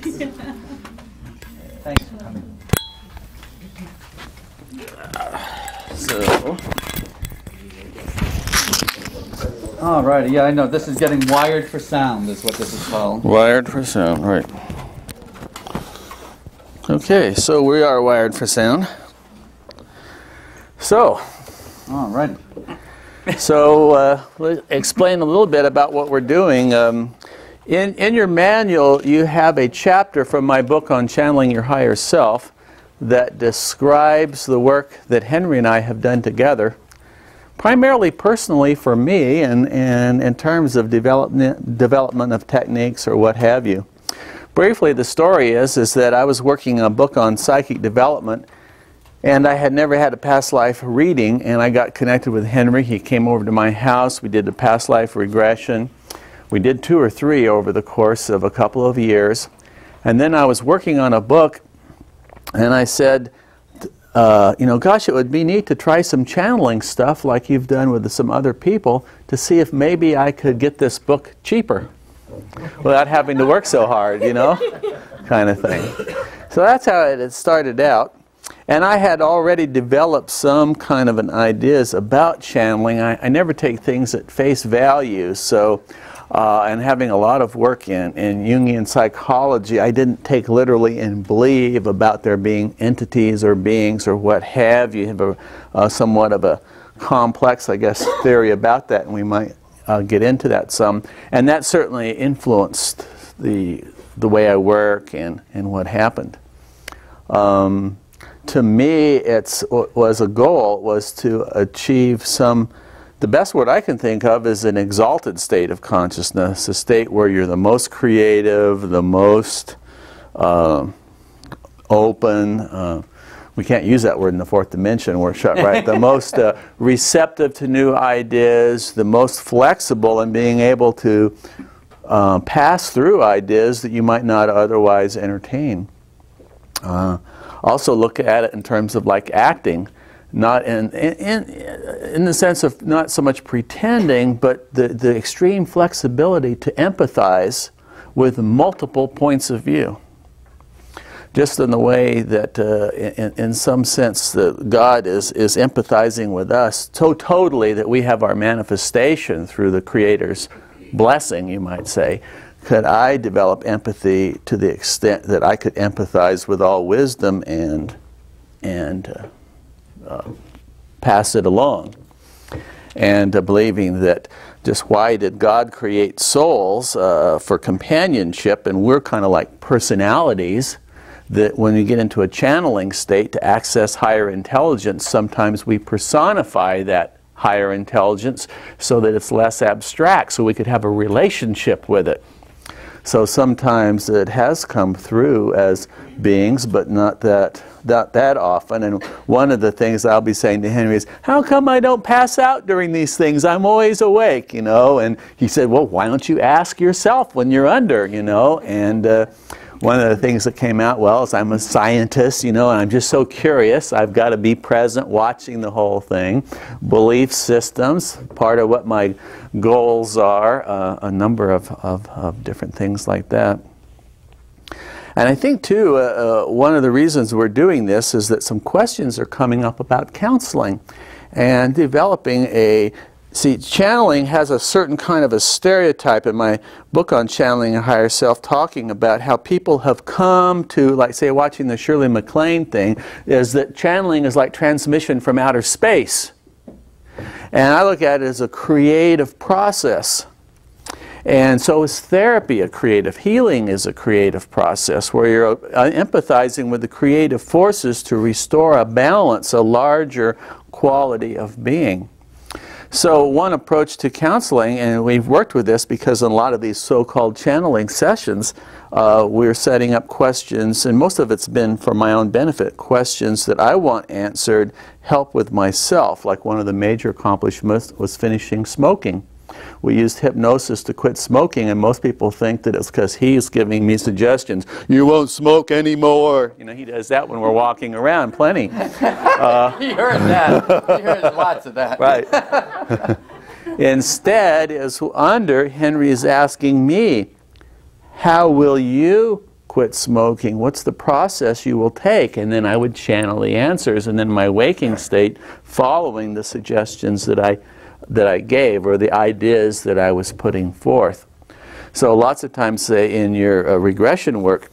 Thanks for coming. So, all right. Yeah, I know. This is getting wired for sound, is what this is called. Wired for sound, right. Okay, so we are wired for sound. So, All right. so let's explain a little bit about what we're doing. In your manual, you have a chapter from my book on channeling your higher self that describes the work that Henry and I have done together, primarily personally for me and in terms of development of techniques or what have you. Briefly, the story is that I was working on a book on psychic development, and I had never had a past life reading, and I got connected with Henry. He came over to my house. We did the past life regression. We did 2 or 3 over the course of a couple of years. And then I was working on a book, and I said, you know, gosh, it would be neat to try some channeling stuff like you've done with some other people to see if maybe I could get this book cheaper without having to work so hard, you know, kind of thing. So that's how it had started out. And I had already developed some kind of an ideas about channeling. I never take things at face value, so and having a lot of work in Jungian psychology, I didn't take literally and believe about there being entities or beings or what have you. Have a somewhat of a complex, I guess, theory about that, and we might get into that some. And that certainly influenced the way I work and what happened. To me, was a goal was to achieve some. The best word I can think of is an exalted state of consciousness, a state where you're the most creative, the most open. We can't use that word in the 4th dimension. We're shut, right? The most receptive to new ideas, the most flexible in being able to pass through ideas that you might not otherwise entertain. Also look at it in terms of like acting. Not in the sense of not so much pretending, but the extreme flexibility to empathize with multiple points of view. Just in the way that, in some sense, that God is empathizing with us so totally that we have our manifestation through the Creator's blessing, you might say. Could I develop empathy to the extent that I could empathize with all wisdom and pass it along, and believing that just why did God create souls for companionship, and we're kind of like personalities that when we get into a channeling state to access higher intelligence, sometimes we personify that higher intelligence so that it's less abstract, so we could have a relationship with it. So sometimes it has come through as beings, but not that often. And one of the things I'll be saying to Henry is, how come I don't pass out during these things? I'm always awake, you know. And he said, well, why don't you ask yourself when you're under, you know. And one of the things that came out, well, is I'm a scientist, you know, and I'm just so curious. I've got to be present watching the whole thing. Belief systems, part of what my goals are, a number of different things like that. And I think, too, one of the reasons we're doing this is that some questions are coming up about counseling and developing a... See, channeling has a certain kind of a stereotype in my book on channeling a higher self, talking about how people have come to, like, say, watching the Shirley MacLaine thing, is that channeling is like transmission from outer space. And I look at it as a creative process. And so is therapy a creative. Healing is a creative process where you're empathizing with the creative forces to restore a balance, a larger quality of being. So one approach to counseling, and we've worked with this because in a lot of these so-called channeling sessions, we're setting up questions, and most of it's been for my own benefit, questions that I want answered, help with myself. Like one of the major accomplishments was finishing smoking. We used hypnosis to quit smoking, and most people think that it's because he's giving me suggestions. You won't smoke anymore. You know, he does that when we're walking around, plenty. You heard that. You heard lots of that. Right. Instead, Henry is asking me, how will you quit smoking, what's the process you will take? And then I would channel the answers, and then my waking state following the suggestions that I gave, or the ideas that I was putting forth. So lots of times, say, in your regression work,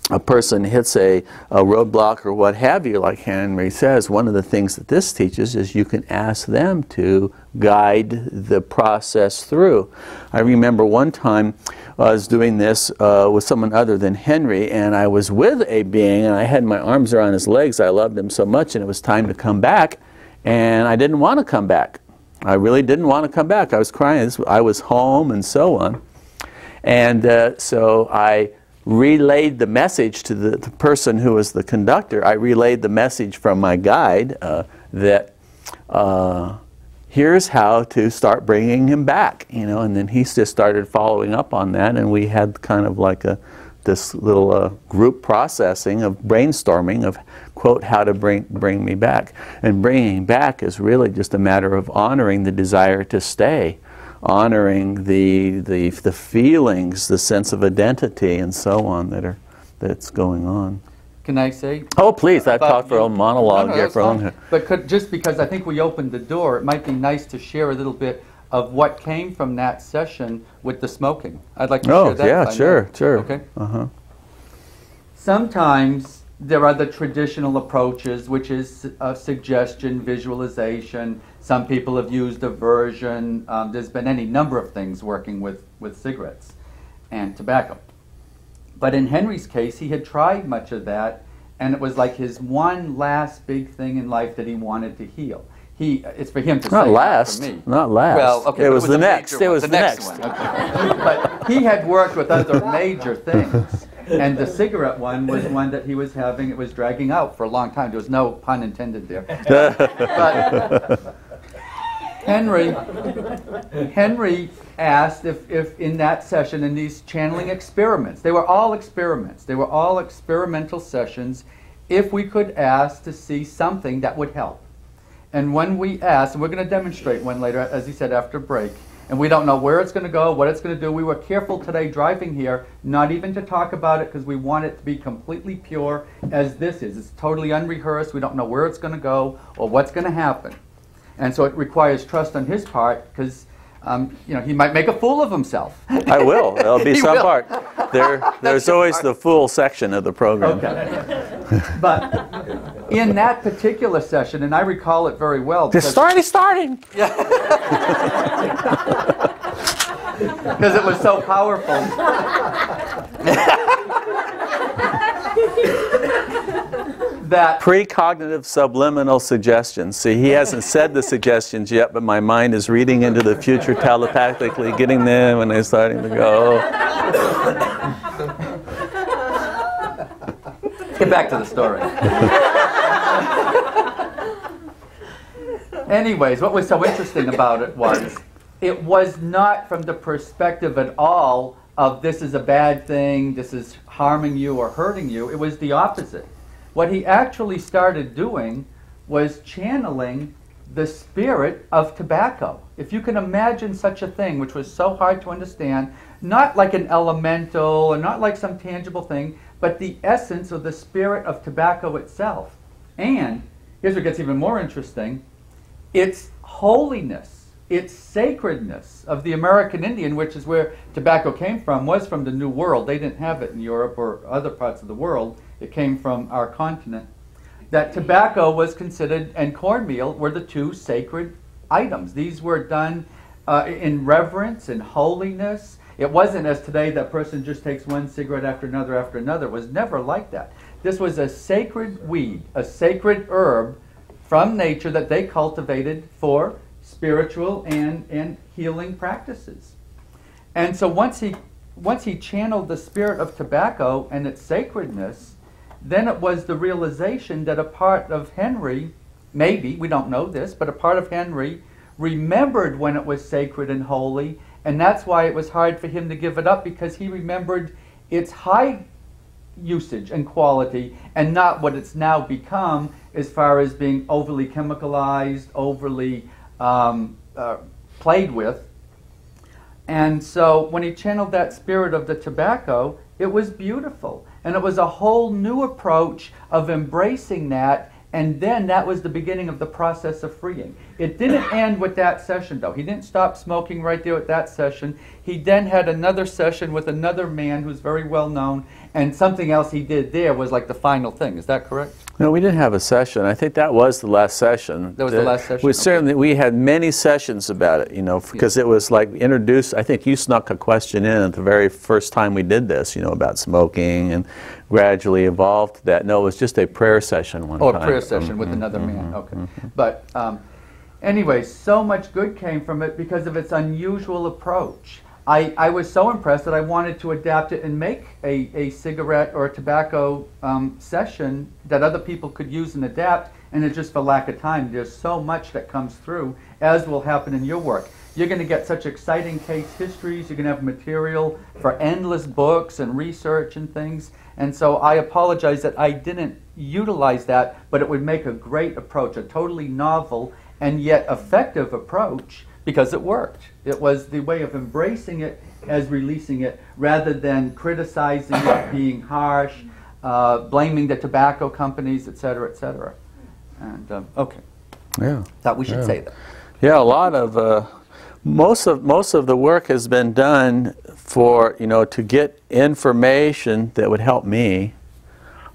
a person hits a roadblock or what have you, like Henry says, one of the things that this teaches is you can ask them to guide the process through. I remember one time I was doing this with someone other than Henry, and I was with a being, and I had my arms around his legs. I loved him so much, and it was time to come back, and I didn't want to come back. I really didn't want to come back. I was crying. I was home and so on. And so I relayed the message to the person who was the conductor. I relayed the message from my guide that here's how to start bringing him back, you know, and then he just started following up on that, and we had kind of like this little group processing of brainstorming of, quote, how to bring me back. And bringing back is really just a matter of honoring the desire to stay, honoring the feelings, the sense of identity, and so on that's going on. Can I say? Oh, please! I've talked for a monologue here for a long time. But just because I think we opened the door, it might be nice to share a little bit of what came from that session with the smoking. I'd like to share that. Oh, yeah, sure. Okay. Sometimes there are the traditional approaches, which is suggestion, visualization. Some people have used aversion. There's been any number of things working with cigarettes and tobacco. But in Henry's case, he had tried much of that, and it was like his one last big thing in life that he wanted to heal. It's for him to say, not for last. me. Not last. Well, okay, it was the next. It was the next one. Okay. But he had worked with other major things, and the cigarette one was one that he was having. It was dragging out for a long time. There was no pun intended there. But Henry asked if in that session, in these channeling experiments, they were all experiments, they were all experimental sessions, if we could ask to see something that would help. And when we asked, and we're going to demonstrate one later, as he said, after break, and we don't know where it's going to go, what it's going to do. We were careful today driving here not even to talk about it because we want it to be completely pure as this is. It's totally unrehearsed. We don't know where it's going to go or what's going to happen. And so it requires trust on his part because you know, he might make a fool of himself. I will. There'll be some part. There's always the fool section of the program. Okay. But in that particular session, and I recall it very well. It's starting. Because it was so powerful. That precognitive subliminal suggestions. See, he hasn't said the suggestions yet, but my mind is reading into the future telepathically, getting them, and they're starting to go. Get back to the story. Anyways, what was so interesting about it was not from the perspective at all of this is a bad thing, this is harming you or hurting you. It was the opposite. What he actually started doing was channeling the spirit of tobacco. If you can imagine such a thing, which was so hard to understand, not like an elemental or not like some tangible thing, but the essence or the spirit of tobacco itself. And here's what gets even more interesting. Its holiness, its sacredness of the American Indian, which is where tobacco came from, was from the New World. They didn't have it in Europe or other parts of the world. It came from our continent. That tobacco was considered, and cornmeal were the two sacred items. These were done in reverence and holiness. It wasn't as today that person just takes one cigarette after another after another. It was never like that. This was a sacred weed, a sacred herb from nature that they cultivated for spiritual and healing practices. And so once he channeled the spirit of tobacco and its sacredness, then it was the realization that a part of Henry, maybe, we don't know this, but a part of Henry remembered when it was sacred and holy, and that's why it was hard for him to give it up, because he remembered its high usage and quality and not what it's now become as far as being overly chemicalized, overly played with. And so when he channeled that spirit of the tobacco, it was beautiful. And it was a whole new approach of embracing that, and then that was the beginning of the process of freeing. It didn't end with that session, though. He didn't stop smoking right there at that session. He then had another session with another man who's very well known, and something else he did there was like the final thing. Is that correct? No, we didn't have a session. I think that was the last session. That was the last session? We certainly, we had many sessions about it, you know, because it was like introduced. I think you snuck a question in at the very first time we did this, you know, about smoking, and gradually evolved that. No, it was just a prayer session one time. Oh, a prayer session with another man. Okay. But anyway, so much good came from it because of its unusual approach. I was so impressed that I wanted to adapt it and make a cigarette or a tobacco session that other people could use and adapt, and it's just for lack of time. There's so much that comes through, as will happen in your work. You're going to get such exciting case histories. You're going to have material for endless books and research and things. And so I apologize that I didn't utilize that, but it would make a great approach, a totally novel and yet effective approach, because it worked. It was the way of embracing it as releasing it, rather than criticizing it, being harsh, blaming the tobacco companies, etc., etc. And okay, Yeah. thought we should say that. Yeah, a lot of most of the work has been done for, you know, to get information that would help me.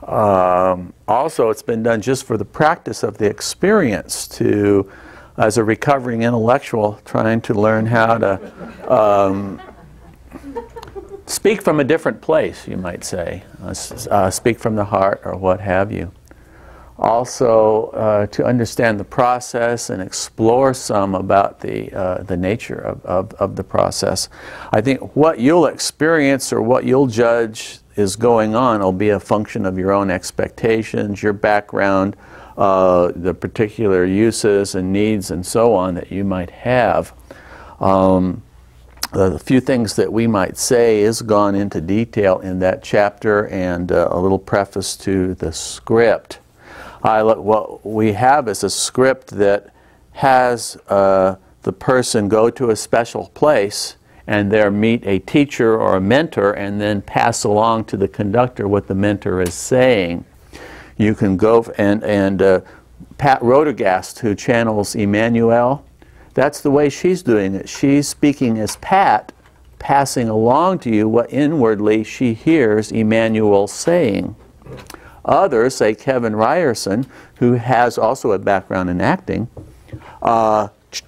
Also, it's been done just for the practice of the experience, to as a recovering intellectual trying to learn how to speak from a different place, you might say, speak from the heart or what have you. Also, to understand the process and explore some about the nature of the process. I think what you'll experience or what you'll judge is going on will be a function of your own expectations, your background, the particular uses and needs and so on that you might have. The few things that we might say is gone into detail in that chapter, and a little preface to the script. What we have is a script that has the person go to a special place and there meet a teacher or a mentor, and then pass along to the conductor what the mentor is saying. You can go and Pat Rodergast, who channels Emmanuel, that's the way she's doing it. She's speaking as Pat, passing along to you what inwardly she hears Emmanuel saying. Others, say Kevin Ryerson, who has also a background in acting,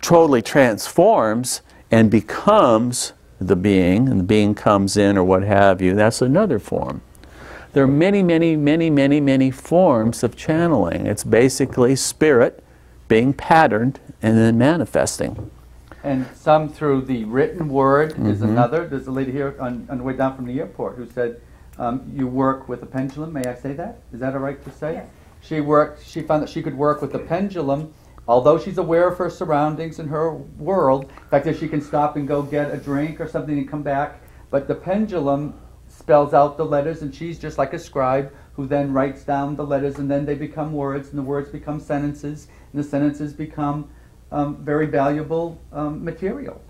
totally transforms and becomes the being, and the being comes in or what have you. That's another form. There are many, many, many, many, many forms of channeling. It's basically spirit being patterned and then manifesting. And some through the written word is another. There's a lady here on the way down from the airport who said, you work with a pendulum. May I say that? Is that all right to say? Yes. She found that she could work with the pendulum, although she's aware of her surroundings and her world. In fact, if she can stop and go get a drink or something and come back, but the pendulum spells out the letters, and she's just like a scribe who then writes down the letters, and then they become words, and the words become sentences, and the sentences become very valuable material.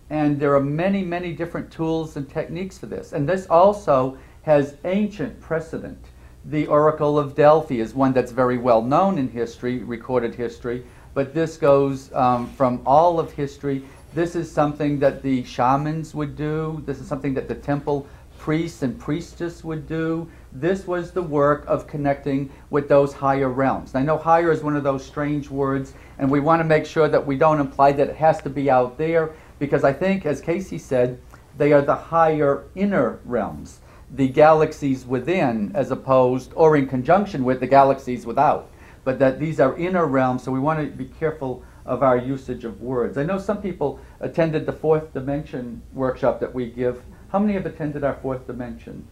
And there are many, many different tools and techniques for this. And this also has ancient precedent. The Oracle of Delphi is one that's very well known in history, recorded history, but this goes from all of history. This is something that the shamans would do. This is something that the temple priests and priestess would do. This was the work of connecting with those higher realms. And I know higher is one of those strange words, and we want to make sure that we don't imply that it has to be out there, because I think, as Casey said, they are the higher inner realms, the galaxies within, as opposed, or in conjunction with the galaxies without. But that these are inner realms, so we want to be careful of our usage of words. I know some people attended the fourth dimension workshop that we give. How many have attended our fourth dimension?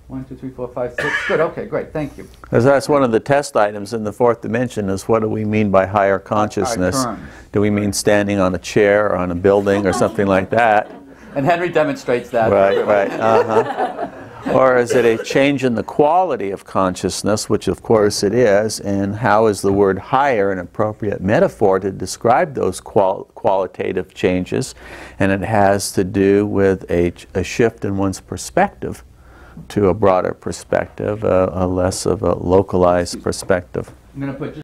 1, 2, 3, 4, 5, 6. Good, okay, great, thank you. Because that's one of the test items in the fourth dimension, is what do we mean by higher consciousness? Do we mean standing on a chair or on a building or something like that? And Henry demonstrates that. Right, right. Or is it a change in the quality of consciousness, which of course it is, and how is the word higher an appropriate metaphor to describe those qualitative changes? And it has to do with a shift in one's perspective to a broader perspective, a less of a localized perspective. I'm going to put